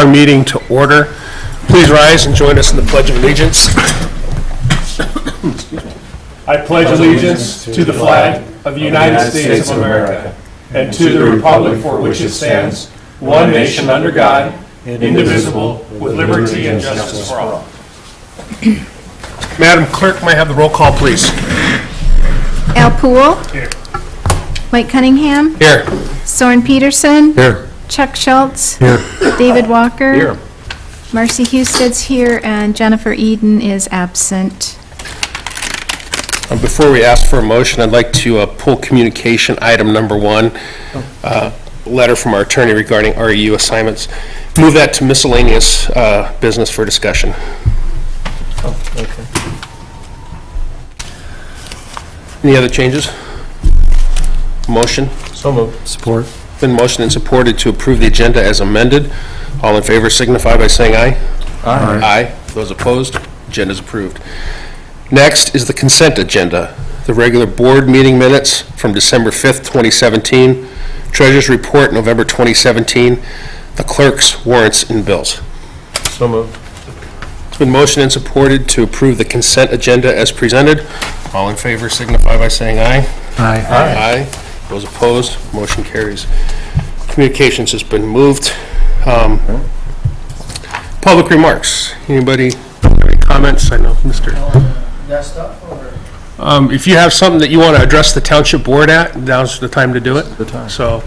our meeting to order. Please rise and join us in the Pledge of Allegiance. I pledge allegiance to the flag of the United States of America and to the republic for which it stands, one nation under God, indivisible, with liberty and justice for all. Madam Clerk, may I have the roll call, please? Al Poole. Here. Mike Cunningham. Here. Soren Peterson. Here. Chuck Schultz. Here. David Walker. Here. Marcy Husted's here, and Jennifer Eden is absent. Before we ask for a motion, I'd like to pull communication item number 1, letter from our attorney regarding REU assignments. Move that to miscellaneous business for discussion. Any other changes? Motion? So moved. Support. Been motioned and supported to approve the agenda as amended. All in favor signify by saying aye. Aye. Aye. Those opposed? Agenda is approved. Next is the consent agenda. The regular board meeting minutes from December 5th, 2017, Treasurer's report November 2017, the clerk's warrants and bills. So moved. It's been motioned and supported to approve the consent agenda as presented. All in favor signify by saying aye. Aye. Aye. Those opposed, motion carries. Communications has been moved. Public remarks. Anybody have any comments? I know, Mr. That stuff, or? If you have something that you want to address the township board at, now's the time to do it. The time. So,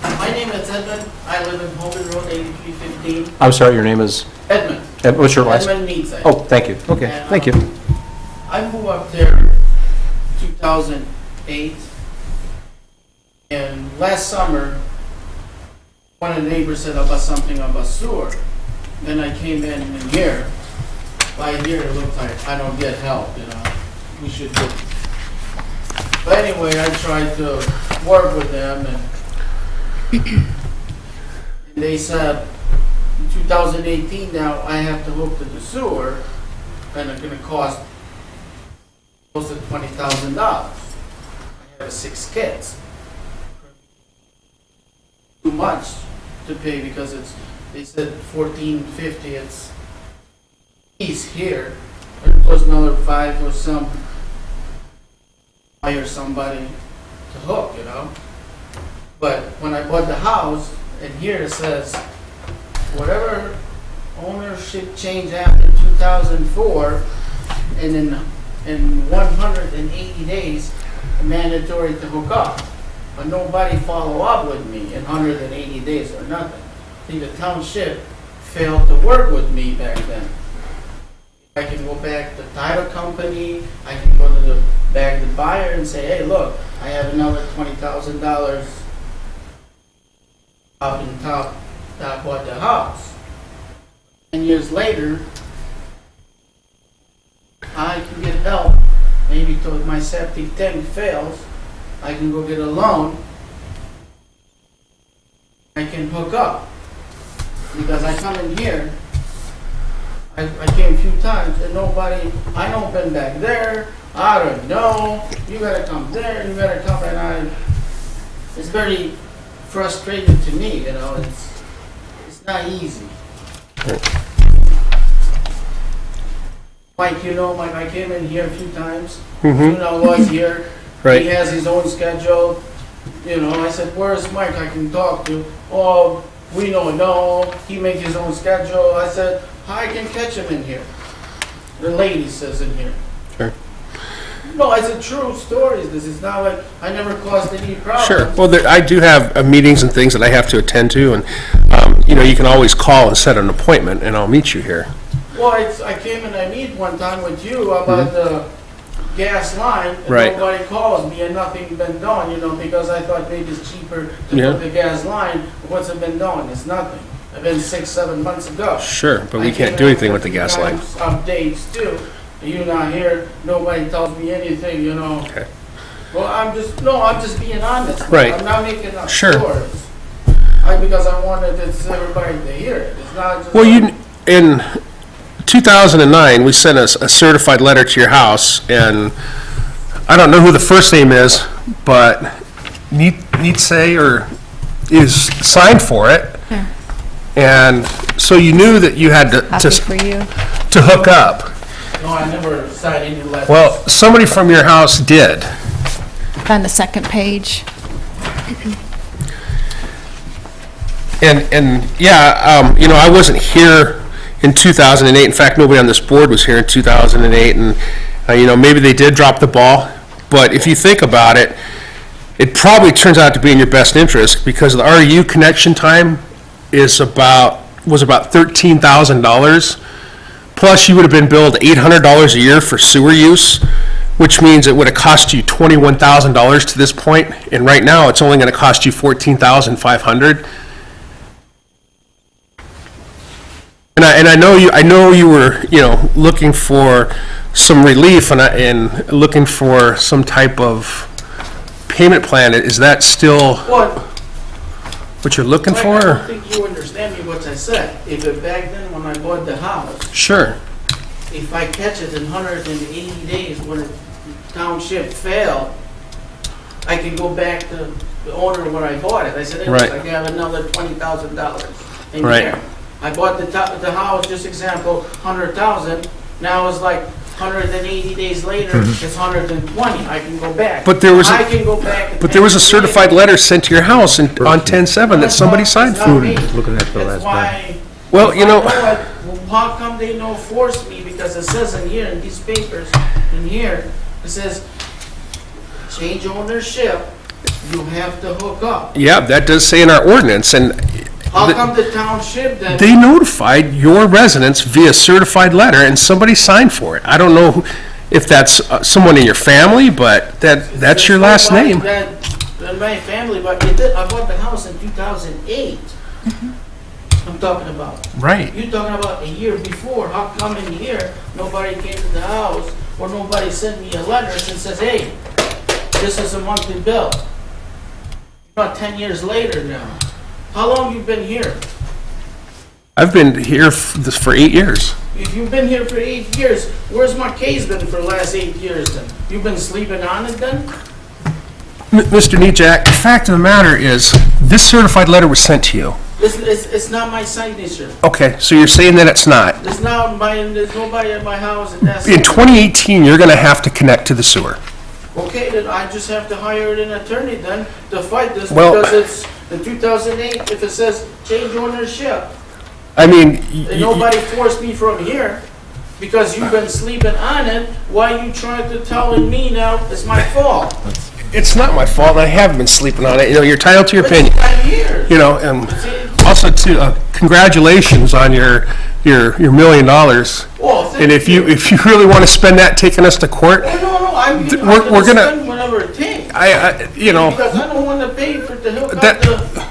My name is Edmund, I live in Holman Road, 8315. I'm sorry, your name is? Edmund. What's your last? Edmund Needs. Oh, thank you. Okay, And, thank you. I moved up there 2008, and last summer, one of the neighbors said about something about sewer. Then I came in here, by here it looked like I don't get help, you know, we should do. But anyway, I tried to work with them, and they said, in 2018 now, I have to hook to the sewer, and it's gonna cost close to $20,000. I have 6 kids. Too much to pay because they said $14.50, it's piece here, and plus another 5 or some, hire somebody to hook, you know? But when I bought the house, and here it says, whatever ownership change after 2004, and in 180 days, mandatory to hook up. But nobody follow up with me in 180 days or nothing. See, the township failed to work with me back then. I can go back to the title company, I can go to the buyer and say, hey, look, I have another $20,000 up in top that I bought the house. 10 years later, I can get help. Maybe till my septic tank fails, I can go get a loan. I can hook up. Because I come in here, I came a few times and nobody, I don't been back there, I don't know, you gotta come there, you gotta come, and it's very frustrating to me, you know, it's not easy. Mike, you know, Mike, I came in here a few times, you know, was here, Right. he has his own schedule, you know, I said, where's Mike I can talk to? Oh, we don't know, he makes his own schedule. I said, I can catch him in here. The lady says in here. Sure. No, it's a true story. This is not like, I never caused any problems. sure. Well, I do have meetings and things that I have to attend to, and, you can always call and set an appointment, and I'll meet you here. Well, I came and I meet one time with you about the gas line, and Right. nobody calls me and nothing been done, you know, because I thought maybe it's cheaper to Yeah. put the gas line. What's it been done? It's nothing. It's been 6-7 months ago. Sure, but we I can't came do out anything with the gas line. Updates too. You're not here, nobody tells me anything, you know. Okay. Well, I'm just being honest. Right. I'm not making up Sure. stories. Because I wanted everybody to hear it. It's not just. Well, in 2009, we sent a certified letter to your house, and I don't know who the first name is, but Nietzsche or is signed for it. Here. And so you knew that you had Copy for you. to hook up. No, I never signed any letters. Well, somebody from your house did. On the second page. And yeah, you know, I wasn't here in 2008. In fact, nobody on this board was here in 2008. And, you know, maybe they did drop the ball. But if you think about it, it probably turns out to be in your best interest because the RU connection time was about $13,000. Plus, you would have been billed $800 a year for sewer use, which means it would have cost you $21,000 to this point. And right now, it's only going to cost you $14,500. And I know you were, you know, looking for some relief and looking for some type of payment plan. Is that still What? what you're looking Mike, for? I or- don't think you understand me what I said. If it back then when I bought the house, Sure. if I catch it in 180 days when the township failed, I can go back to the owner when I bought it. I said, hey, look, Right. I got another $20,000 in Right. here. I bought the house, just example, 100,000. Now it's like 180 days later, it's 120. I can go back. But there was a- I can go back. But there was a certified letter sent to your house on 10/7 that somebody signed for you. Looking at the That's last why. Well, you know, How come they don't force me? Because it says in here, in these papers, in here, it says, change ownership, you have to hook up. yeah, that does say in our ordinance, and How come the township then? they notified your residents via certified letter, and somebody signed for it. I don't know if that's someone in your family, but that's your last name. That my family, but it did, I bought the house in 2008. I'm talking about. Right. You're talking about a year before. How come in here, nobody came to the house, or nobody sent me a letter and says, hey, this is a monthly bill? About 10 years later now. How long you been here? I've been here for 8 years. If you've been here for 8 years, where's my case been for the last 8 years then? You've been sleeping on it then? Mr. Nejak, the fact of the matter is, this certified letter was sent to you. It's not my signature. Okay, so you're saying that it's not. There's nobody at my house and that's. In 2018, you're gonna have to connect to the sewer. Okay, then I just have to hire an attorney then to fight this Well- because it's in 2008, if it says change ownership. I mean, And nobody forced me from here because you've been sleeping on it. Why you trying to telling me now it's my fault? it's not my fault, and I haven't been sleeping on it. You know, you're entitled to your opinion. I'm here. You know, and also too, congratulations on your $1 million. Oh, thank And if you really want to spend that taking us to court, Oh, no, I'm we're gonna- spend whatever it takes. you know, Because I don't want to pay for the hook up That- the.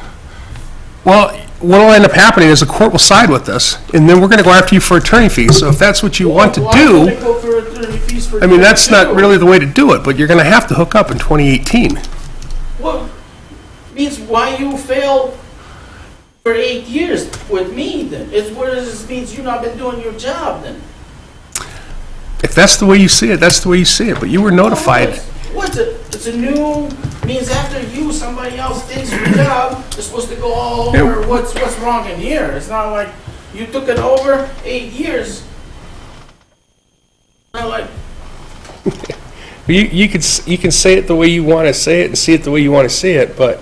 well, what'll end up happening is the court will side with us, and then we're going to go after you for attorney fees. So if that's what you want to Well, I'm gonna do, go for attorney fees for I mean, that's that, not too. really the way to do it, but you're going to have to hook up in 2018. Well, means why you failed for 8 years with me then? It's where this means you not been doing your job then. If that's the way you see it, that's the way you see it, but you were notified. What's it? It's a new, means after you, somebody else takes your job, it's supposed to go all over what's wrong in here. It's not like you took it over 8 years. Not like, You can say it the way you want to say it and see it the way you want to see it, but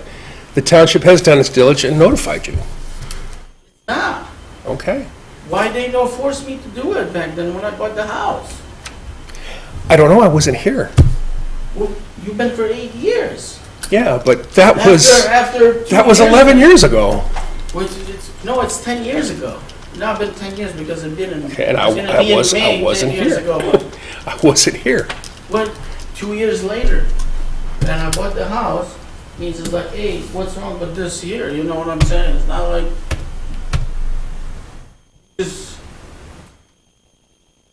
the township has done its diligence and notified you. nah. Okay? Why they don't force me to do it back then when I bought the house? I don't know, I wasn't here. Well, you've been for 8 years. Yeah, but that was After 2 that was years 11 years ago. Which no, it's 10 years ago. Now it's been 10 years because it's been in. Okay, and it's gonna be in May, I wasn't 10 years here. ago. I wasn't here. But 2 years later, and I bought the house, means it's like, hey, what's wrong with this here? You know what I'm saying? It's not like, just,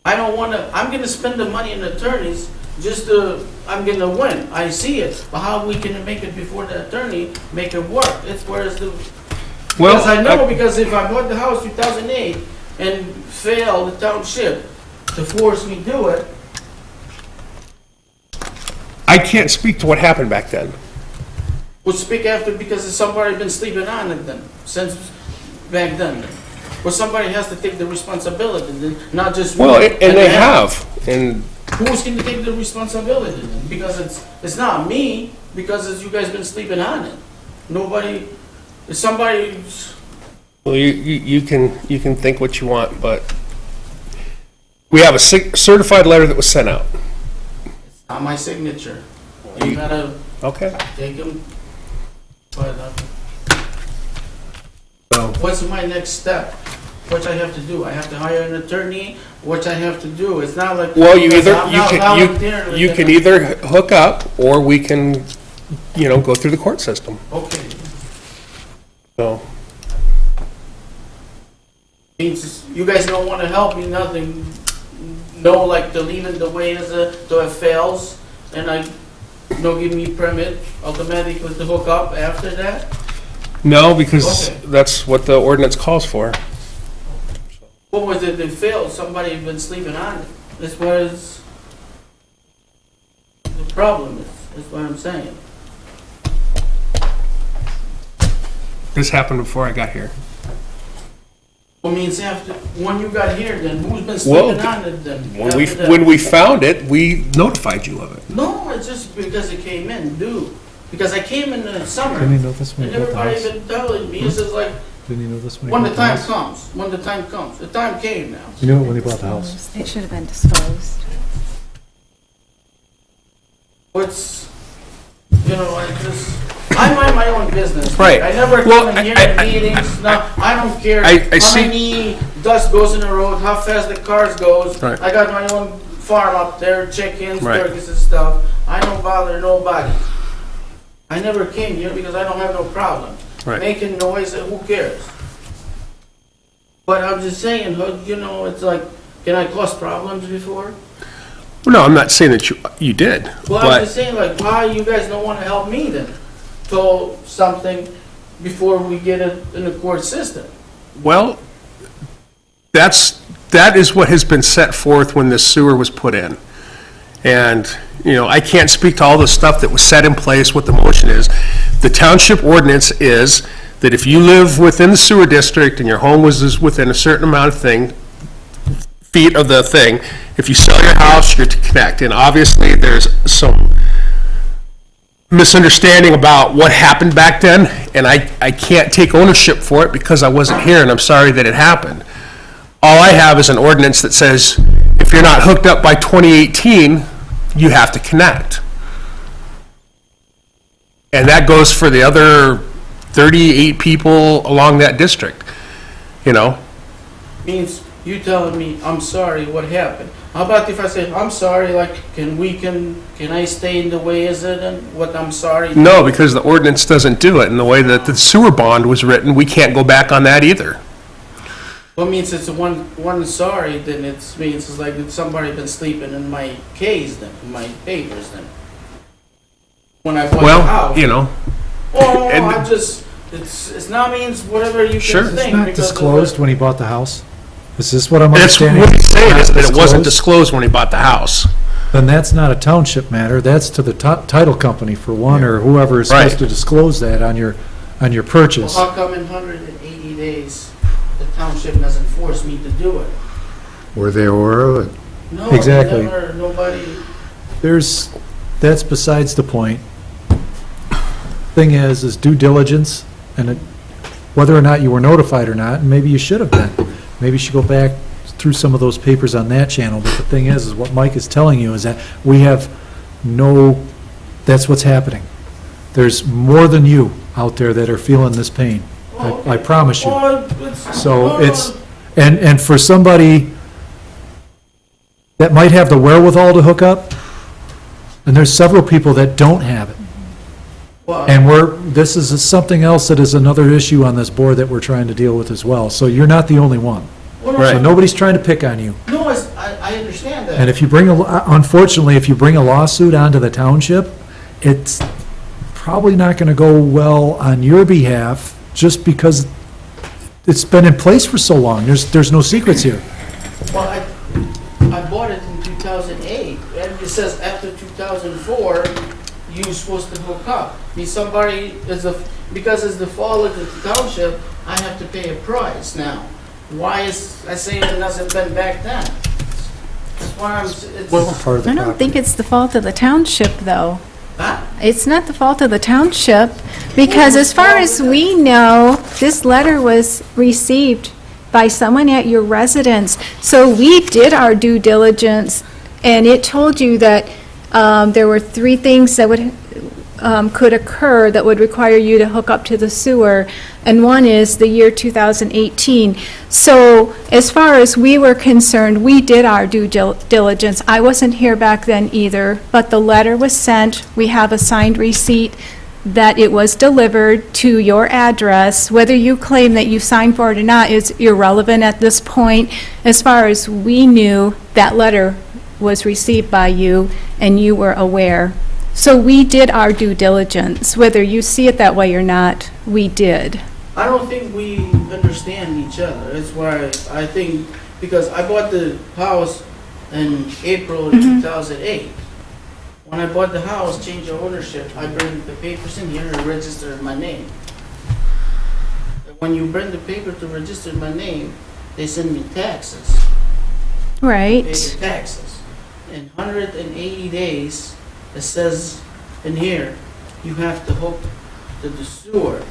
I don't want to, I'm going to spend the money on attorneys just to, I'm going to win. I see it. But how we can make it before the attorney, make it work? It's whereas the, because I know, because if I bought the house 2008 and failed the township to force me to do it, I can't speak to what happened back then. would speak after because somebody been sleeping on it then. Since back then? Well, somebody has to take the responsibility, then, not just. Well, me and they the house. have, and Who's going to take the responsibility then? Because it's not me, because you guys been sleeping on it. Nobody, it's somebody, well, you can think what you want, but we have a certified letter that was sent out. not my signature. You gotta Okay. take them, but, So, what's my next step? What I have to do? I have to hire an attorney? What I have to do? It's not like. well, you either, I'm not volunteering. you can either hook up, or we can, go through the court system, Okay. so. Means you guys don't want to help me, nothing, no, like to leave it the way it is, till it fails, and no give me permit automatically to hook up after that? No, because Okay. that's what the ordinance calls for. What was it that failed? Somebody had been sleeping on it. That's what is, the problem is what I'm saying. This happened before I got here. Well, means after, when you got here, then who's been Well, sleeping on it then? When after that? when we found it, we notified you of it. No, it's just because it came in, dude. Because I came in the summer, Didn't he know this when and he built the everybody house? been telling me, it's just like, Didn't he know this when he when the built the time house? comes, when the time comes. The time came now. You knew it when he bought the house. It should have been disclosed. What's, I mind my own business. Right. I never Well, come in here I- in meetings, no, I don't care I how see- many dust goes in the road, how fast the cars goes. Right. I got my own farm up there, chickens, Right. turkeys and stuff. I don't bother nobody. I never came here because I don't have no problem. Right. Making noise, who cares? But I'm just saying, it's like, can I cause problems before? Well, no, I'm not saying that you did, Well, I'm but, just saying, like, why you guys don't want to help me then? To something before we get it in the court system. well, that is what has been set forth when this sewer was put in. And, I can't speak to all the stuff that was set in place, what the motion is. The township ordinance is that if you live within the sewer district and your home was within a certain amount of feet of the thing, if you sell your house, you're to connect. And obviously, there's some misunderstanding about what happened back then, and I can't take ownership for it because I wasn't here, and I'm sorry that it happened. All I have is an ordinance that says, if you're not hooked up by 2018, you have to connect. And that goes for the other 38 people along that district, Means you telling me, I'm sorry, what happened? How about if I say, I'm sorry, like, can I stay in the way is it and what I'm sorry? No, because the ordinance doesn't do it, and the way that the sewer bond was written, we can't go back on that either. Well, means it's one sorry, then means it's like somebody been sleeping in my case then, in my papers then. When I bought the Well, house. Oh, and- I'm just, it's not means whatever you Sure. can It's think. not because of disclosed when he bought the house? Is this what I'm That's understanding? what he's saying, is that it wasn't Disclosed? disclosed when he bought the house. Then that's not a township matter, that's to the title company for one, or whoever is supposed Right. to disclose that on your Well, purchase. how come in 180 days, the township doesn't force me to do it? Were they aware of it? No, Exactly. nobody, That's besides the point. Thing is due diligence, and whether or not you were notified or not, and maybe you should have been. Maybe you should go back through some of those papers on that channel, but the thing is what Mike is telling you is that we have that's what's happening. There's more than you out there that are feeling this pain. I promise you. So it's, and for somebody that might have the wherewithal to hook up, and there's several people that don't have it. And this is something else that is another issue on this board that we're trying to deal with as well. So you're not the only one. So nobody's trying to pick on you. No, I understand that. And if you unfortunately, if you bring a lawsuit onto the township, it's probably not gonna go well on your behalf, just because it's been in place for so long. There's no secrets here. Well, I bought it in 2008, and it says after 2004, you're supposed to hook up. Because it's the fall of the township, I have to pay a price now. Why is, I say it hasn't been back then? That's why it's, Part of the I don't property. think it's the fault of the township, though. huh? It's not the fault of the township, because as far as we know, this letter was received by someone at your residence. So we did our due diligence, and it told you that there were 3 things that could occur that would require you to hook up to the sewer, and one is the year 2018. So as far as we were concerned, we did our due diligence. I wasn't here back then either, but the letter was sent. We have a signed receipt that it was delivered to your address. Whether you claim that you signed for it or not is irrelevant at this point. As far as we knew, that letter was received by you, and you were aware. So we did our due diligence. Whether you see it that way or not, we did. I don't think we understand each other. That's why I think, because I bought the house in April of 2008. When I bought the house, change of ownership, I bring the papers in here and register my name. When you bring the paper to register my name, they send me taxes. Pay Right. the taxes. In 180 days, it says in here, you have to hook to the sewer.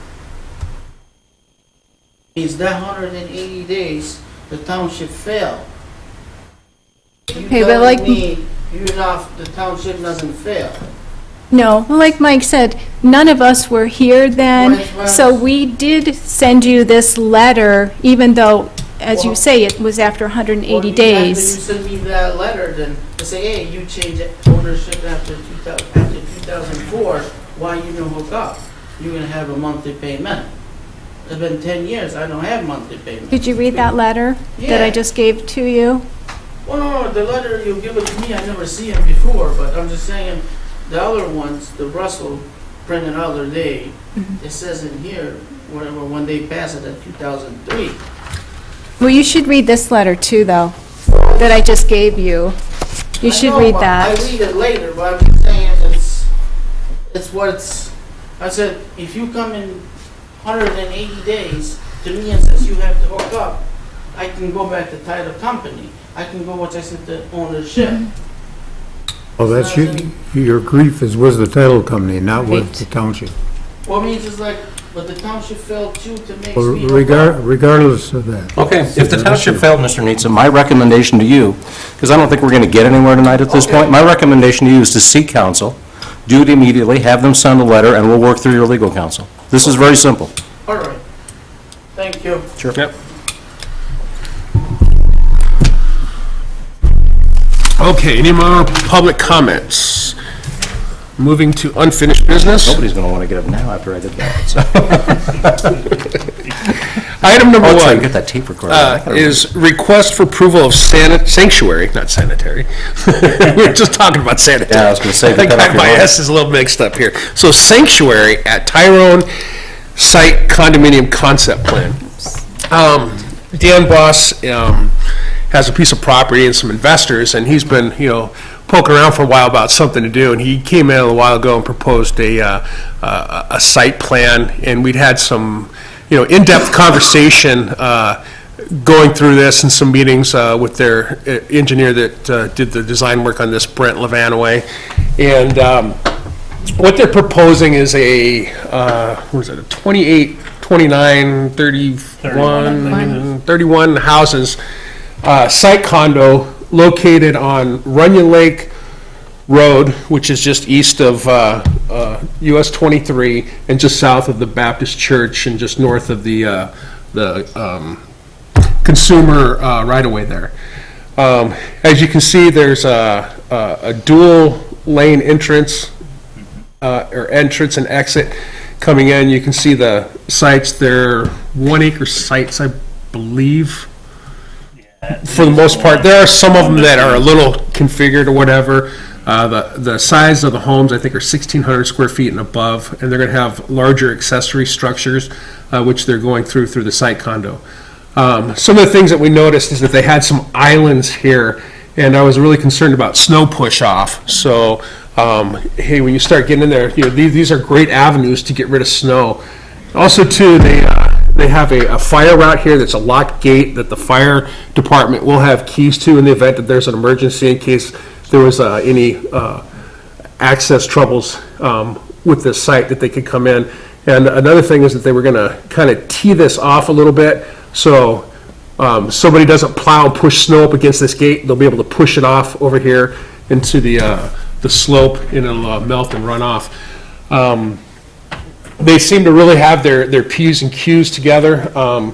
Means that 180 days, the township failed. You Okay, but telling like- me the township doesn't fail? No, like Mike said, none of us were here then, Right. so we did send you this letter, even though, as you Well- say, it was after 180 Well, days. After you send me that letter, then to say, hey, you changed ownership after 2004, why you don't hook up? You're gonna have a monthly payment. It's been 10 years, I don't have monthly payment. Did you read that letter that I Yeah. just gave to you? Well, no, the letter you give it to me, I never see it before, but I'm just saying, the other ones, the Russell printed the other day, it says in here, whatever, when they pass it at 2003. Well, you should read this letter too, though, that I just gave you. You I should know, read but that. I read it later, but I'm just saying, it's what it's, I said, if you come in 180 days, to me it says you have to hook up, I can go back to title company. I can go, what I said, the ownership. Well, that's your grief is with the title company, not with Right. the township. Well, I mean, it's just like, but the township failed too to make Well, me hook up. regardless of that. Okay, if the township failed, Mr. Nitsa, my recommendation to you, because I don't think we're going to get anywhere tonight at this Okay. point, my recommendation to you is to seek counsel, do it immediately, have them send a letter, and we'll work through your legal counsel. This is very simple. All right. Thank you. Sure. Yep. Okay, any more public comments? Moving to unfinished business. Nobody's going to want to get up now after I did that, so. Item number Oh, that's right, one get that tape recorder. I gotta- is request for approval of sanctuary, not sanitary. We were just talking about sanitary. Yeah, I was gonna say, I think get that off your my mind. S is a little mixed up here. So sanctuary at Tyrone Site Condominium Concept Plan. Dan Boss has a piece of property and some investors, and he's been, poking around for a while about something to do, and he came in a while ago and proposed a site plan, and we'd had some, in-depth conversation going through this and some meetings with their engineer that did the design work on this, Brent Levanaway. And what they're proposing is a 28, 29, 31 houses, site condo located on Runyon Lake Road, which is just east of US 23 and just south of the Baptist Church and just north of the consumer right-of-way there. As you can see, there's a dual lane entrance or entrance and exit coming in. You can see the sites. They're 1 acre sites, I believe. For the most part, there are some of them that are a little configured or whatever. The size of the homes, I think, are 1,600 square feet and above, and they're going to have larger accessory structures, which they're going through the site condo. Some of the things that we noticed is that they had some islands here, and I was really concerned about snow push-off. So, hey, when you start getting in there, these are great avenues to get rid of snow. Also, too, They have a fire route here that's a locked gate that the fire department will have keys to in the event that there's an emergency, in case there was any access troubles with this site, that they could come in. And another thing is that they were going to kind of tee this off a little bit, so somebody doesn't plow and push snow up against this gate, they'll be able to push it off over here into the slope, and it'll melt and run off. They seem to really have their P's and Q's together.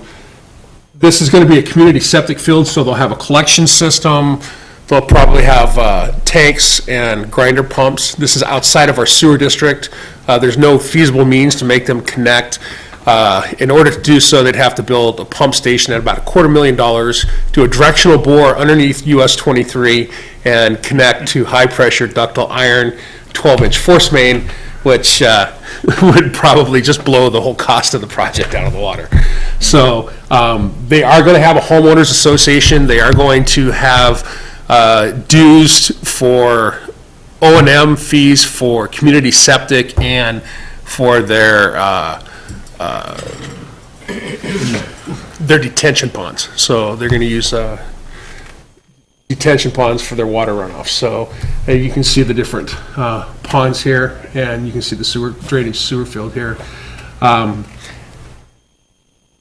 This is going to be a community septic field, so they'll have a collection system. They'll probably have tanks and grinder pumps. This is outside of our sewer district. There's no feasible means to make them connect. In order to do so, they'd have to build a pump station at about $250,000, do a directional bore underneath US 23, and connect to high-pressure ductile iron 12-inch force main, which would probably just blow the whole cost of the project out of the water. So they are going to have a homeowners association. They are going to have dues for O&M fees for community septic and for their detention ponds. So they're going to use detention ponds for their water runoff. So you can see the different ponds here, and you can see the drainage sewer field here.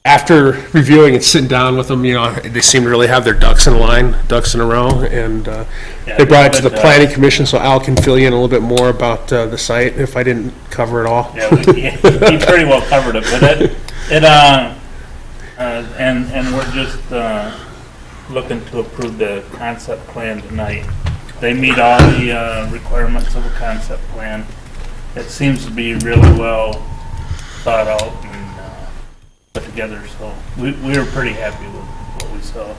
After reviewing and sitting down with them, they seem to really have their ducks in a line, ducks in a row, and they brought it to the planning commission, so Al can fill you in a little bit more about the site if I didn't cover it all. Yeah, he pretty well covered it, but and we're just looking to approve the concept plan tonight. They meet all the requirements of a concept plan. It seems to be really well thought out and put together, so we were pretty happy with what we saw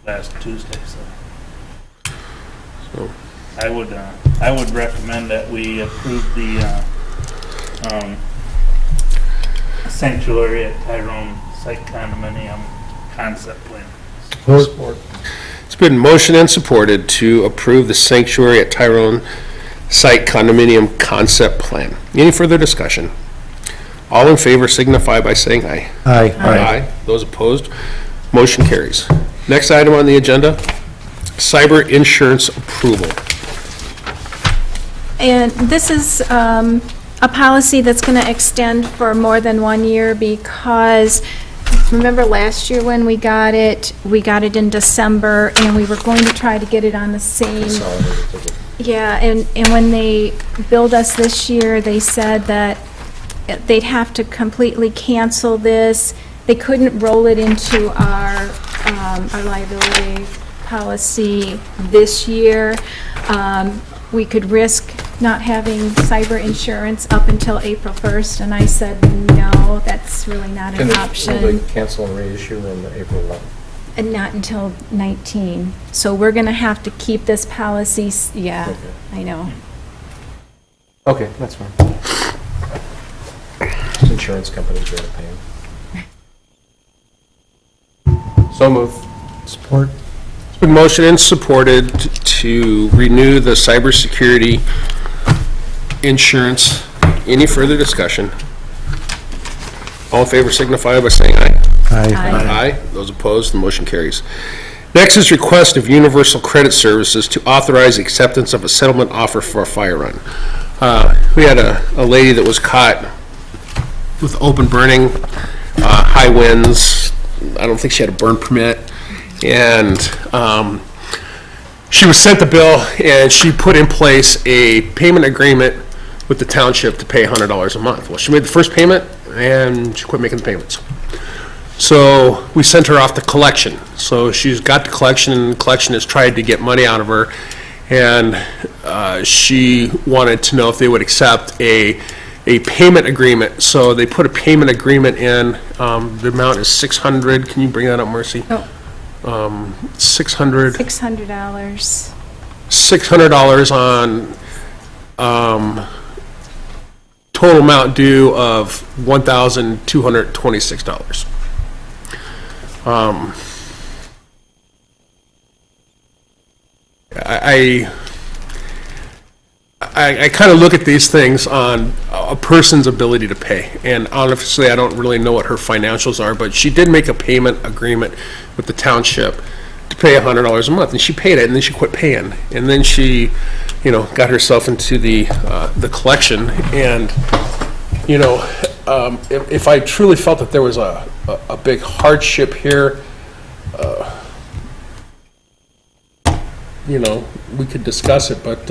last Tuesday. So I would recommend that we approve the sanctuary at Tyrone site condominium concept plan. Support. It's been motioned and supported to approve the sanctuary at Tyrone site condominium concept plan. Any further discussion? All in favor signify by saying aye. Aye. Aye. Those opposed, motion carries. Next item on the agenda, cyber insurance approval. And this is a policy that's going to extend for more than 1 year, because remember last year when we got it in December, and we were going to try to get it on the same. Yeah, and when they billed us this year, they said that they'd have to completely cancel this. They couldn't roll it into our liability policy this year. We could risk not having cyber insurance up until April 1st, and I said, no, that's really not an option. Will they cancel and reissue in April 11th? And not until 19. So we're going to have to keep this policy, yeah, Okay. I know. Okay, that's fine. Insurance companies are going to pay them. So move. Support. It's been motioned and supported to renew the cybersecurity insurance. Any further discussion? All in favor signify by saying aye. Aye. Aye. Those opposed, the motion carries. Next is request of Universal Credit Services to authorize acceptance of a settlement offer for a fire run. We had a lady that was caught with open burning, high winds. I don't think she had a burn permit. And she was sent the bill, and she put in place a payment agreement with the township to pay $100 a month. Well, she made the first payment, and she quit making the payments. So we sent her off to collection. So she's got the collection, and collection has tried to get money out of her. And she wanted to know if they would accept a payment agreement. So they put a payment agreement in. The amount is $600. Can you bring that up, Mercy? Oh. $600 on total amount due of $1,226. I kind of look at these things on a person's ability to pay. And honestly, I don't really know what her financials are, but she did make a payment agreement with the township to pay $100 a month, and she paid it, and then she quit paying. And then she, got herself into the collection. And, if I truly felt that there was a big hardship here, we could discuss it, but,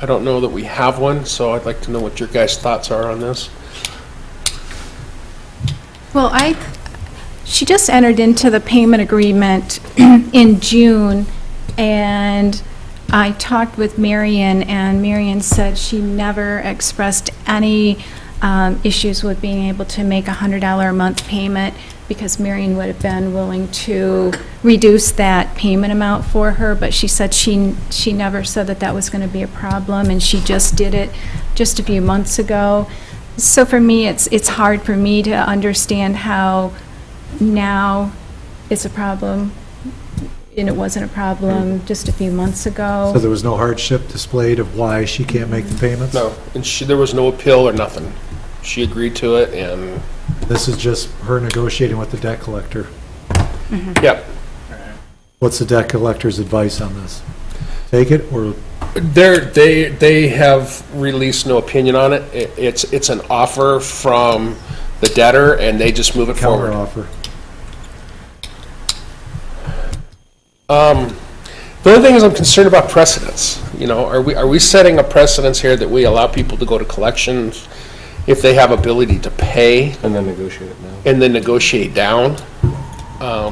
I don't know that we have one, so I'd like to know what your guys' thoughts are on this. Well, she just entered into the payment agreement in June, and I talked with Marion, and Marion said she never expressed any issues with being able to make a $100 a month payment, because Marion would have been willing to reduce that payment amount for her, but she said she never said that was going to be a problem, and she just did it just a few months ago. So for me, it's hard for me to understand how now it's a problem, and it wasn't a problem just a few months ago. So there was no hardship displayed of why she can't make the payments? No, and there was no appeal or nothing. She agreed to it, and, This is just her negotiating with the debt collector. yep. What's the debt collector's advice on this? Take it, or They have released no opinion on it. It's an offer from the debtor, and they just move it forward. counteroffer? The only thing is, I'm concerned about precedents. Are we setting a precedence here that we allow people to go to collections if they have ability to pay And then negotiate it now. and then negotiate down? Well,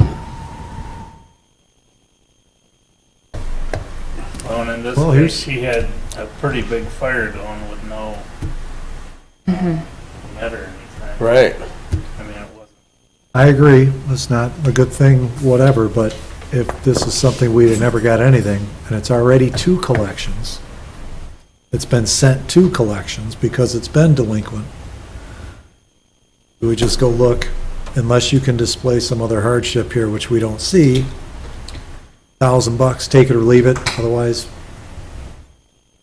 and in this Well, case, here's- she had a pretty big fire going with no net or anything. Right. I mean, it wasn't. I agree, it's not a good thing, whatever, but if this is something we never got anything, and it's already to collections, it's been sent to collections because it's been delinquent, do we just go look, unless you can display some other hardship here, which we don't see, $1,000, take it or leave it, otherwise,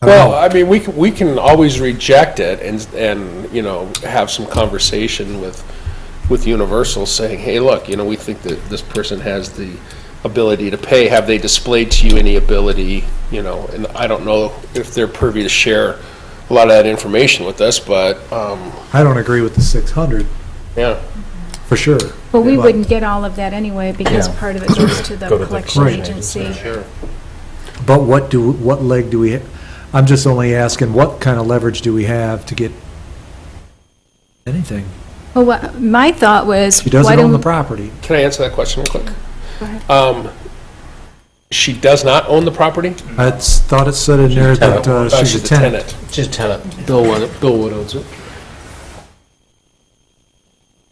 I don't Well, know. I mean, we can always reject it and have some conversation with Universal saying, hey, look, we think that this person has the ability to pay. Have they displayed to you any ability, and I don't know if they're privy to share a lot of that information with us, but, I don't agree with the 600, yeah. for sure. But we wouldn't get all of that anyway, because Yeah. part of it goes to the Go to the collection collection agency. Sure. But what leg do we, I'm just only asking, what kind of leverage do we have to get anything? Well, my thought was, She why doesn't own the don't, property. Can I answer that question real quick? Go ahead. She does not own the property? I thought it said in there that she's a the tenant. She's a tenant. Bill Wood owns it.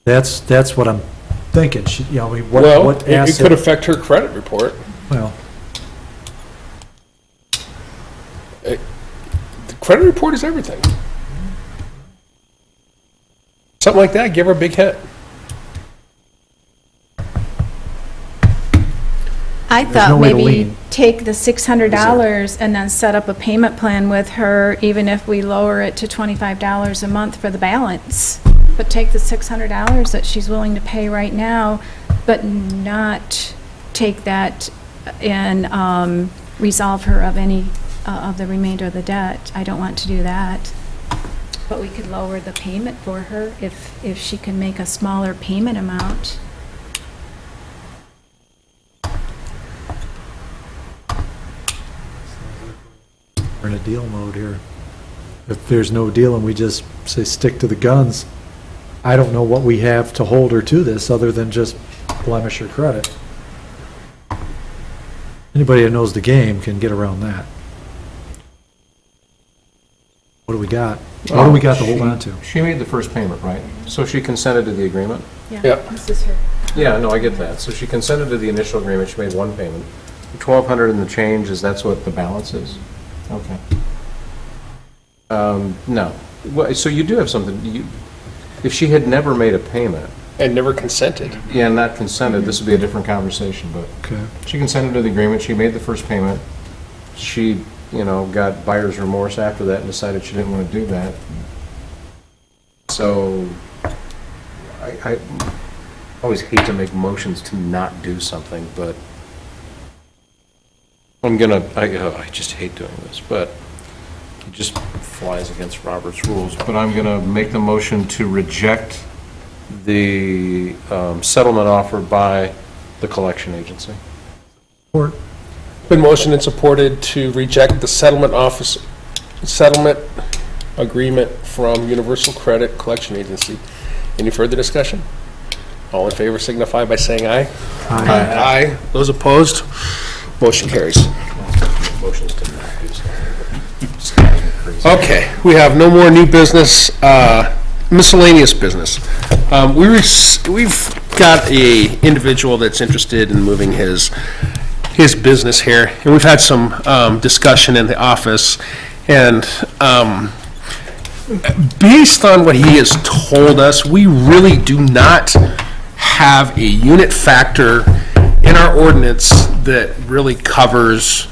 That's what I'm thinking. She, I mean, Well, what it could asset? affect her credit report. Well, The credit report is everything. Something like that, give her a big hit. I no thought way to maybe lean. take the $600 and then set up a payment plan with her, even if we lower it to $25 a month for the balance. But take the $600 that she's willing to pay right now, but not take that and resolve her of any of the remainder of the debt. I don't want to do that. But we could lower the payment for her if she can make a smaller payment amount. we're in a deal mode here. If there's no deal and we just say stick to the guns, I don't know what we have to hold her to this other than just blemish her credit. Anybody that knows the game can get around that. What do we got? What do we got to hold on to? She made the first payment, right? So she consented to the agreement? Yeah. This is her. Yeah, no, I get that. So she consented to the initial agreement, she made one payment. The 1,200 and the change, that's what the balance is? Okay. No. Well, so you do have something, if she had never made a payment, And never consented. yeah, not consented, this would be a different conversation, but Okay. she consented to the agreement, she made the first payment, she, got buyer's remorse after that and decided she didn't want to do that. So, I always hate to make motions to not do something, but I just hate doing this, but it just flies against Robert's rules. But I'm gonna make the motion to reject the settlement offer by the collection agency. Or, Been motioned and supported to reject the settlement agreement from Universal Credit Collection Agency. Any further discussion? All in favor signify by saying aye. Aye. Those opposed? Motion carries. Motions to not do something. Just drives me crazy. Okay, we have no more new business, miscellaneous business. We've got a individual that's interested in moving his business here, and we've had some discussion in the office, and based on what he has told us, we really do not have a unit factor in our ordinance that really covers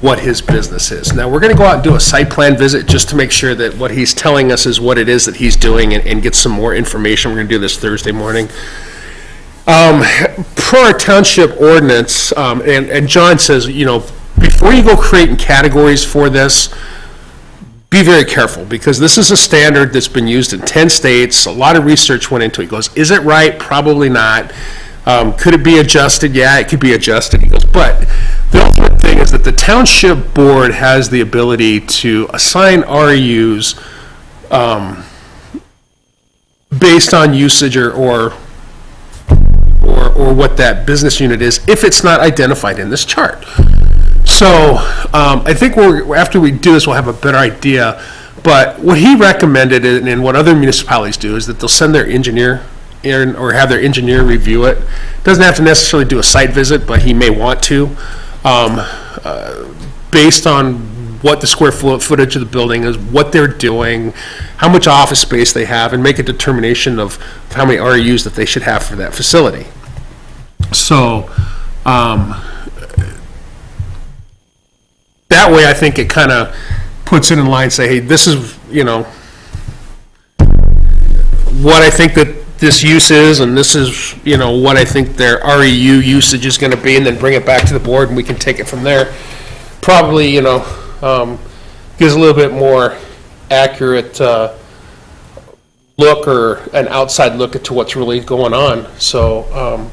what his business is. Now, we're gonna go out and do a site plan visit just to make sure that what he's telling us is what it is that he's doing and get some more information. We're gonna do this Thursday morning. Per our township ordinance, and John says, before you go creating categories for this, be very careful, because this is a standard that's been used in 10 states. A lot of research went into it. He goes, is it right? Probably not. Could it be adjusted? Yeah, it could be adjusted. He goes, but the ultimate thing is that the township board has the ability to assign REUs based on usage or what that business unit is, if it's not identified in this chart. So I think after we do this, we'll have a better idea. But what he recommended, and what other municipalities do, is that they'll send their engineer in or have their engineer review it. Doesn't have to necessarily do a site visit, but he may want to, based on what the square footage of the building is, what they're doing, how much office space they have, and make a determination of how many REUs that they should have for that facility. So, that way, I think it kind of puts it in line, say, hey, this is, what I think that this use is, and this is, what I think their REU usage is going to be, and then bring it back to the board, and we can take it from there. Probably, gives a little bit more accurate look, or an outside look into what's really going on. So,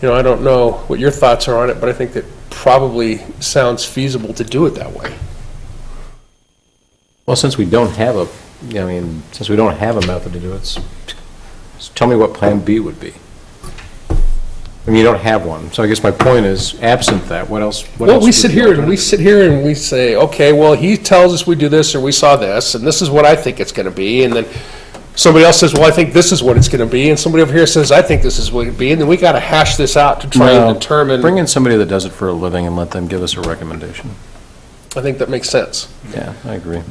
I don't know what your thoughts are on it, but I think that probably sounds feasible to do it that way. Well, since we don't have a method to do it, just tell me what Plan B would be. I mean, you don't have one, so I guess my point is, absent that, what else? Well, we sit here and we say, okay, well, he tells us we do this, or we saw this, and this is what I think it's gonna be, and then somebody else says, well, I think this is what it's gonna be, and somebody over here says, I think this is what it'd be, and then we gotta hash this out to try and determine. Bring in somebody that does it for a living and let them give us a recommendation. I think that makes sense. Yeah, I agree.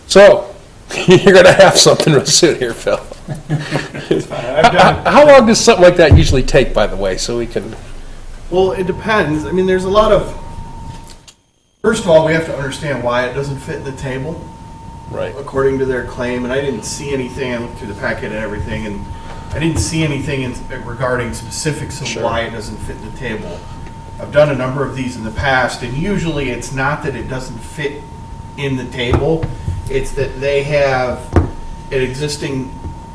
So, you're gonna have something real soon here, Phil. How long does something like that usually take, by the way, so we can? Well, it depends. I mean, there's a lot of, first of all, we have to understand why it doesn't fit in the table, Right. according to their claim, and I didn't see anything, I looked through the packet and everything, and I didn't see anything regarding specifics of Sure. why it doesn't fit in the table. I've done a number of these in the past, and usually it's not that it doesn't fit in the table, it's that they have an existing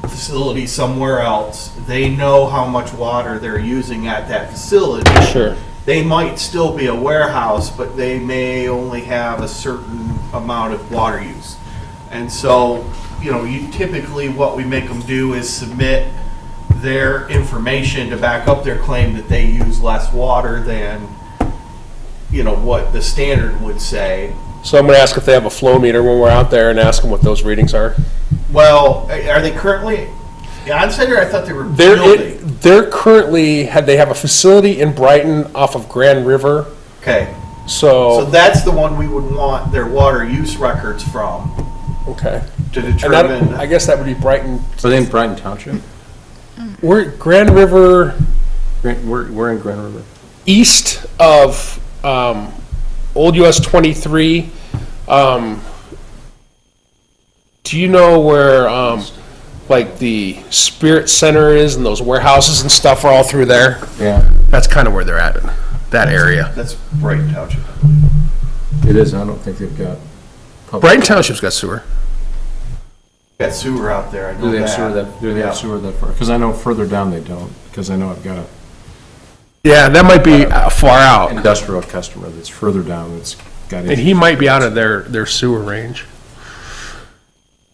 facility somewhere else. They know how much water they're using at that facility. Sure. They might still be a warehouse, but they may only have a certain amount of water use. And so, typically what we make them do is submit their information to back up their claim that they use less water than, what the standard would say. So I'm gonna ask if they have a flow meter when we're out there, and ask them what those readings are. Well, are they currently on site, or I thought they were building? They're currently, they have a facility in Brighton off of Grand River, Okay, so, so that's the one we would want their water use records from okay. to And determine. I guess that would be Brighton, Are they in Brighton Township? we're Grand River, We're in Grand River. east of, Old US 23, do you know where, like, the Spirit Center is and those warehouses and stuff are all through there? Yeah, That's kind of where they're at, that area. That's Brighton Township. it is. I don't think they've got. public- Brighton Township's got sewer. Got sewer out there, I know Do they have that. sewer that, do they have Yeah. sewer that far? Because I know further down they don't, because I know I've got a Yeah, that might be far out. industrial customer that's further down that's got. And he might be out of their sewer range.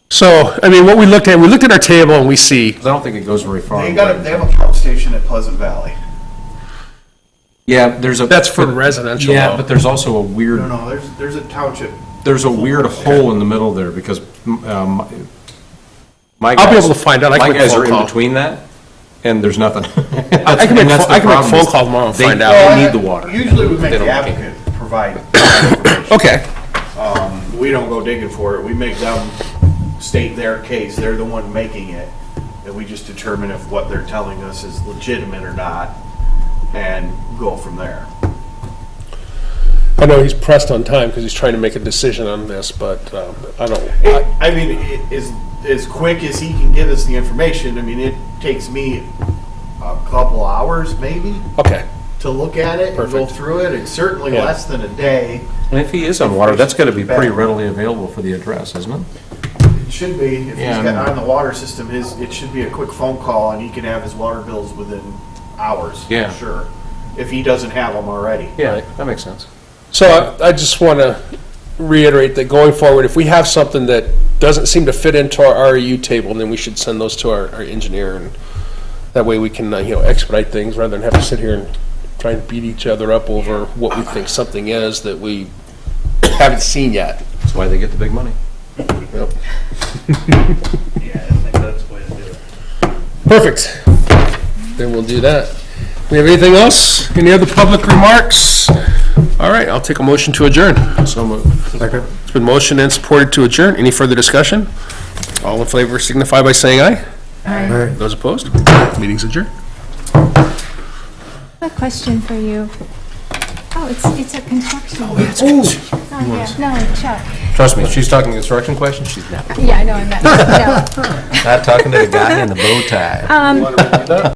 So, I mean, what we looked at our table and we see, 'Cause I don't think it goes very far. They have a pump station at Pleasant Valley. Yeah, there's a. that's for residential Yeah, though. but there's also a weird, No, there's a township. there's a weird hole in the middle there because, my I'll be guys- able to find out. I can My make a guys phone are in call. between that, and there's nothing. I can make a phone call tomorrow and find out. They need the water. Usually we make They don't the like it. applicant provide information. Okay, We don't go digging for it, we make them state their case, they're the one making it, and we just determine if what they're telling us is legitimate or not, and go from there. I know he's pressed on time because he's trying to make a decision on this, but I don't, I mean, as quick as he can give us the information, I mean, it takes me a couple hours maybe okay. to look at it and go Perfect. through it, it's certainly Yeah. less than a day. And if he is on water, that's gotta be pretty readily available for the address, isn't it? It should be, if he's Yeah, I got know. on the water system, it should be a quick phone call and he can have his water bills within hours. Yeah. Sure, if he doesn't have them already. Yeah, that makes sense. So I just want to reiterate that going forward, if we have something that doesn't seem to fit into our REU table, then we should send those to our engineer, and that way we can, expedite things rather than have to sit here and try and beat each other up over what we think something is that we haven't seen yet. That's why they get the big money. Yeah, I think that's the way to do it. Perfect. Then we'll do that. We have anything else? Any other public remarks? All right, I'll take a motion to adjourn. So moved. It's been motioned and supported to adjourn. Any further discussion? All in favor signify by saying aye. Aye. Those opposed? Meeting's adjourned. A question for you. Oh, it's a construction. Oh, yeah, no, Chuck. Trust me, if she's talking construction questions, she's not. Yeah, I know, I'm not, no. Not talking to the guy in the bow tie.